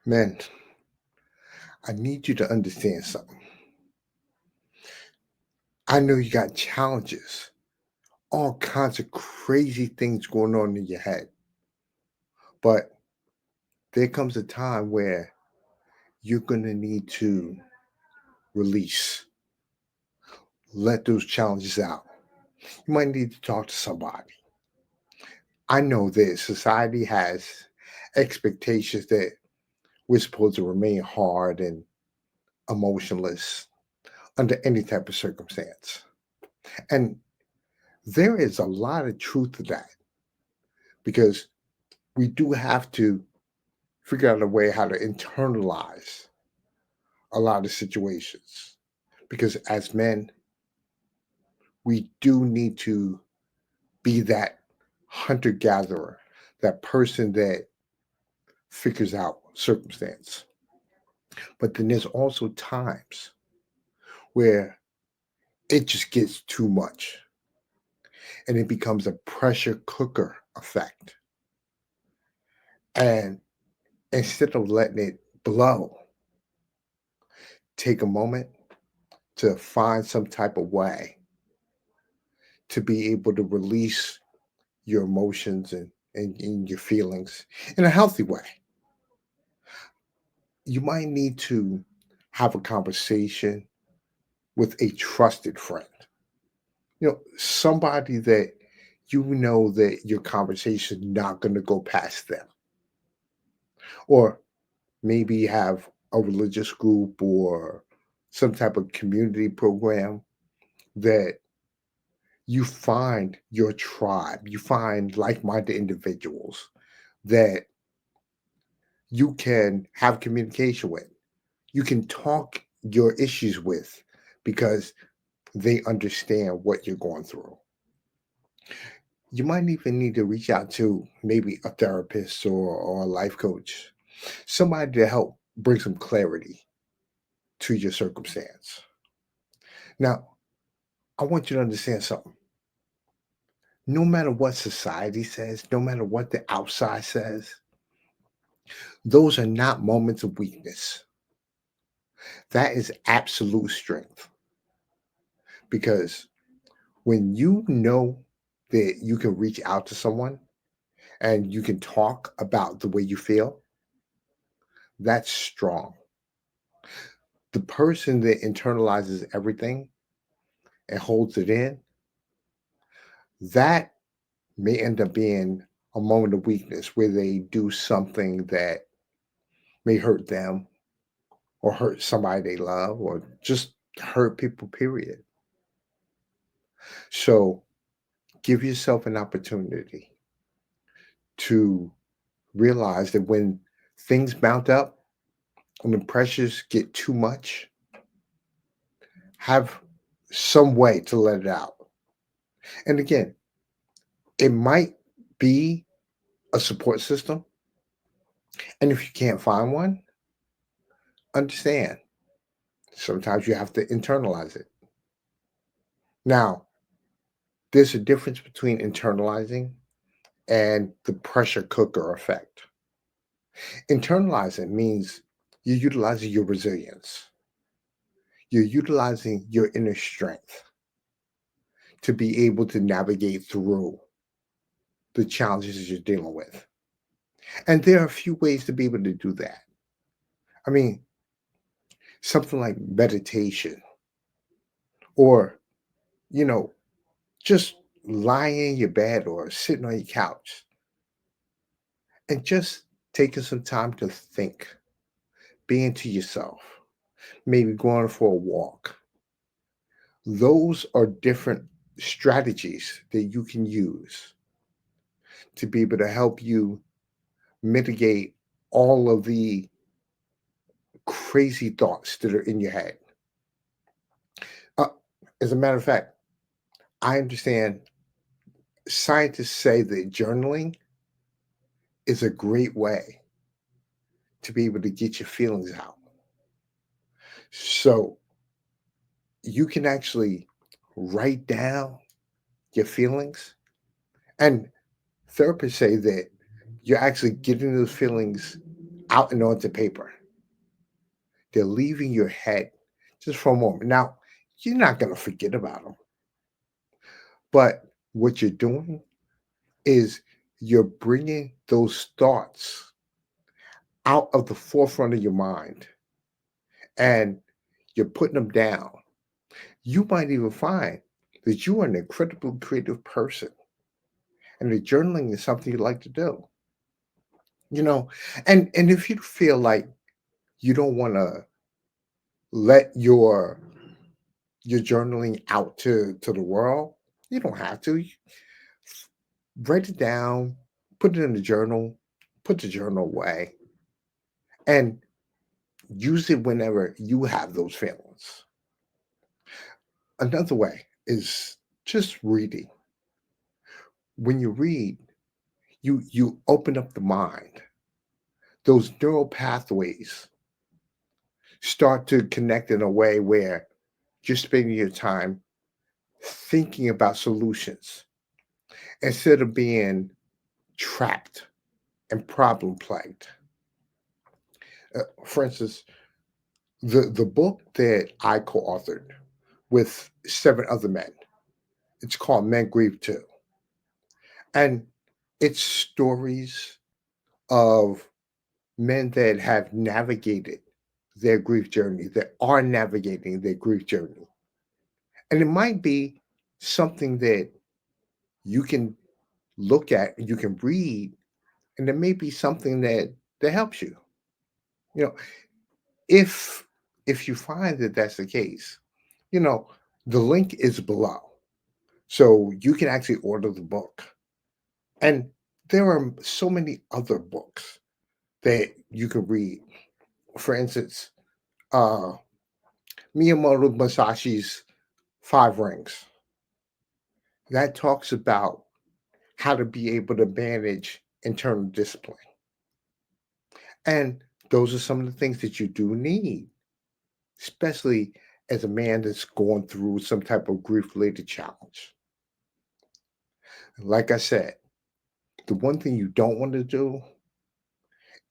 Man, I need you to understand something. I know you got challenges, all kinds of crazy things going on in your head, but there comes a time where you're going to need to release, let those challenges out. You might need to talk to somebody. I know that society has expectations that we're supposed to remain hard and emotionless under any type of circumstance. And there is a lot of truth to that because we do have to figure out a way how to internalize a lot of situations. Because as men, we do need to be that hunter gatherer, that person that figures out circumstance. But then there's also times where it just gets too much and it becomes a pressure cooker effect. And instead of letting it blow, take a moment to find some type of way to be able to release your emotions and your feelings in a healthy way. You might need to have a conversation with a trusted friend. Somebody that you know that your conversation is not going to go past them. Or maybe have a religious group or some type of community program that you find your tribe, you find like-minded individuals that you can have communication with. You can talk your issues with because they understand what you're going through. You might even need to reach out to maybe a therapist or a life coach, somebody to help bring some clarity to your circumstance. Now, I want you to understand something. No matter what society says, no matter what the outside says, those are not moments of weakness. That is absolute strength because when you know that you can reach out to someone and you can talk about the way you feel, that's strong. The person that internalizes everything and holds it in, that may end up being a moment of weakness where they do something that may hurt them or hurt somebody they love or just hurt people, period. So give yourself an opportunity to realize that when things mount up, when pressures get too much, have some way to let it out. And again, it might be a support system. And if you can't find one, understand sometimes you have to internalize it. Now, there's a difference between internalizing and the pressure cooker effect. Internalizing means you're utilizing your resilience, you're utilizing your inner strength to be able to navigate through the challenges you're dealing with. And there are a few ways to be able to do that. I mean, something like meditation or, you know, just lying in your bed or sitting on your couch and just taking some time to think, being to yourself, maybe going for a walk. Those are different strategies that you can use to be able to help you mitigate all of the crazy thoughts that are in your head. Uh, as a matter of fact, I understand scientists say that journaling is a great way to be able to get your feelings out. So you can actually write down your feelings. And therapists say that you're actually getting those feelings out and onto paper. They're leaving your head just for a moment. Now, you're not going to forget about them, but what you're doing is you're bringing those thoughts out of the forefront of your mind and you're putting them down. You might even find that you are an incredibly creative person and that journaling is something you like to do. You know, and if you feel like you don't want to let your journaling out to the world, you don't have to. Write it down, put it in the journal, put the journal away, and use it whenever you have those feelings. Another way is just reading. When you read, you open up the mind. Those neural pathways start to connect in a way where you're spending your time thinking about solutions instead of being trapped and problem plagued. For instance, the book that I co-authored with 7 other men, it's called Men Grieve Too. And it's stories of men that have navigated their grief journey, that are navigating their grief journey. And it might be something that you can look at, you can read, and it may be something that helps you. You know, if if you find that that's the case, you know, the link is below. So you can actually order the book. And there are so many other books that you can read. For instance, uh Miyamoto Musashi's Five Rings. That talks about how to be able to manage internal discipline. And those are some of the things that you do need, especially as a man that's going through some type of grief related challenge. Like I said, the one thing you don't want to do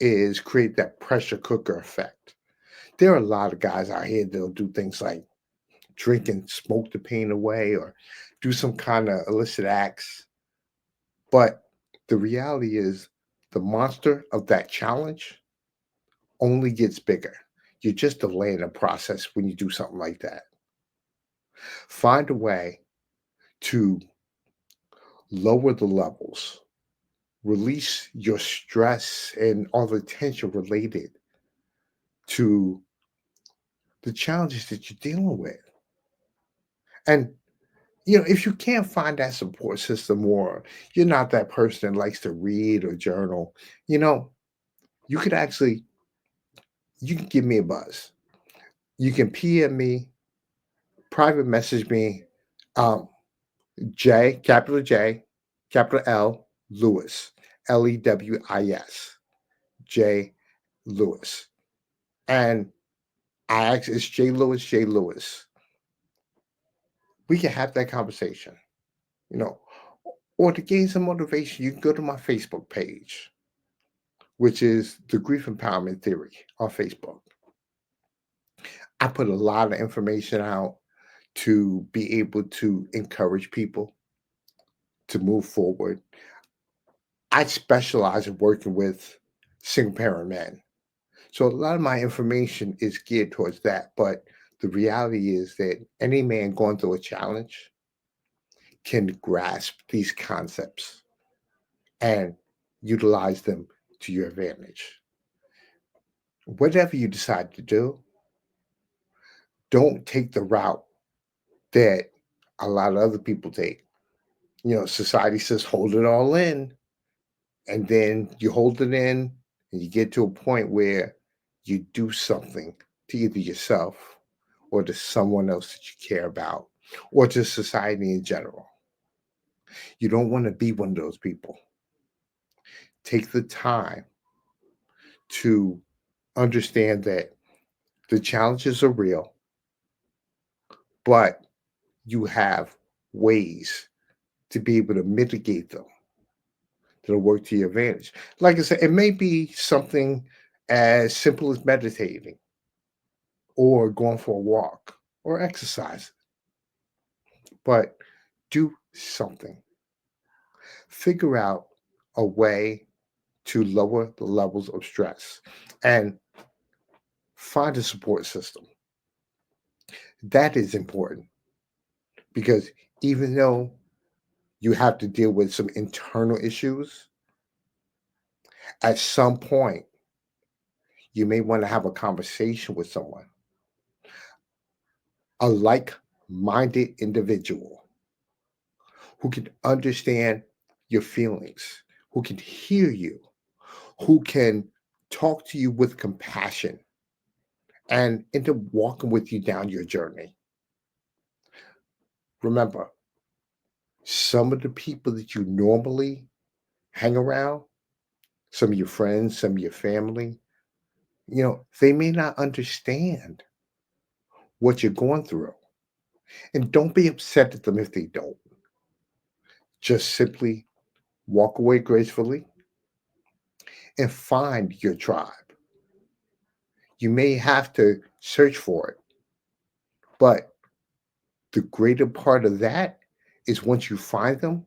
is create that pressure cooker effect. There are a lot of guys out here that'll do things like drink and smoke the pain away or do some kind of illicit acts. But the reality is, the monster of that challenge only gets bigger. You're just delaying the process when you do something like that. Find a way to lower the levels, release your stress and all the tension related to the challenges that you're dealing with. And if you can't find that support system or you're not that person that likes to read or journal, you know, you could actually you can give me a buzz. You can PM me, private message me, um, J, capital L, Lewis, Lewis, J Lewis. And I ask, it's J Lewis, J Lewis. We can have that conversation, you know. Or to gain some motivation, you can go to my Facebook page, which is the Grief Empowerment Theory on Facebook. I put a lot of information out to be able to encourage people to move forward. I specialize in working with single parent men. So a lot of my information is geared towards that. But the reality is that any man going through a challenge can grasp these concepts and utilize them to your advantage. Whatever you decide to do, don't take the route that a lot of other people take. Society says hold it all in, and then you hold it in, and you get to a point where you do something to either yourself or to someone else that you care about or to society in general. You don't want to be one of those people. Take the time to understand that the challenges are real, but you have ways to be able to mitigate them that'll work to your advantage. Like I said, it may be something as simple as meditating or going for a walk or exercise, but do something. Figure out a way to lower the levels of stress and find a support system. That is important because even though you have to deal with some internal issues, at some point, you may want to have a conversation with someone, a like minded individual who can understand your feelings, who can hear you, who can talk to you with compassion and end up walking with you down your journey. Remember, some of the people that you normally hang around, some of your friends, some of your family, they may not understand what you're going through. And don't be upset at them if they don't. Just simply walk away gracefully and find your tribe. You may have to search for it, but the greater part of that is once you find them,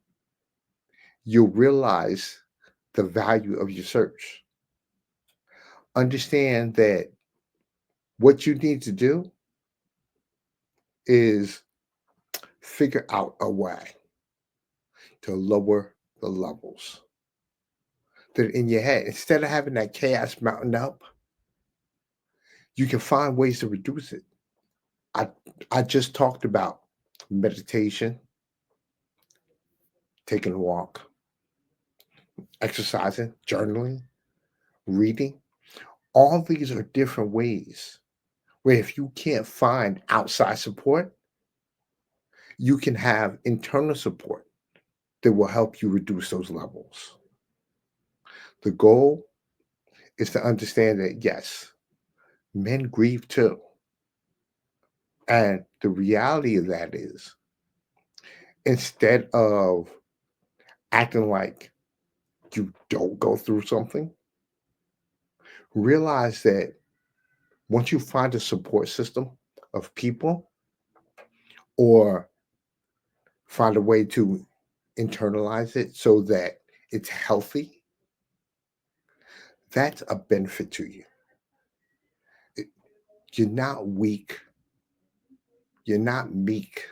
you'll realize the value of your search. Understand that what you need to do is figure out a way to lower the levels that in your head. Instead of having that chaos mountain up, you can find ways to reduce it. I I just talked about meditation, taking a walk, exercising, journaling, reading. All these are different ways where if you can't find outside support, you can have internal support that will help you reduce those levels. The goal is to understand that yes, men grieve too. And the reality of that is instead of acting like you don't go through something, realize that once you find a support system of people or find a way to internalize it so that it's healthy, that's a benefit to you. It- You're not weak, you're not meek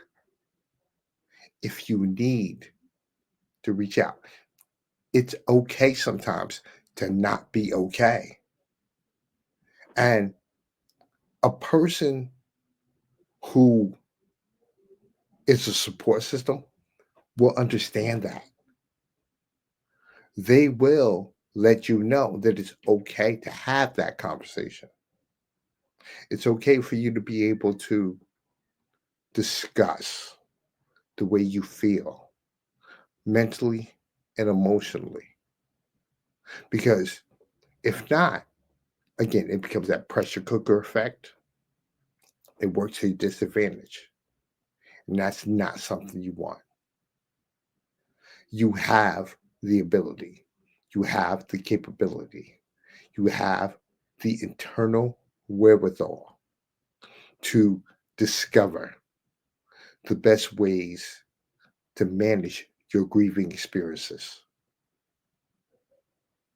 if you need to reach out. It's okay sometimes to not be okay. And a person who is a support system will understand that. They will let you know that it's okay to have that conversation. It's okay for you to be able to discuss the way you feel mentally and emotionally. Because if not, again, it becomes that pressure cooker effect. It works to your disadvantage. And that's not something you want. You have the ability, you have the capability, you have the internal wherewithal to discover the best ways to manage your grieving experiences.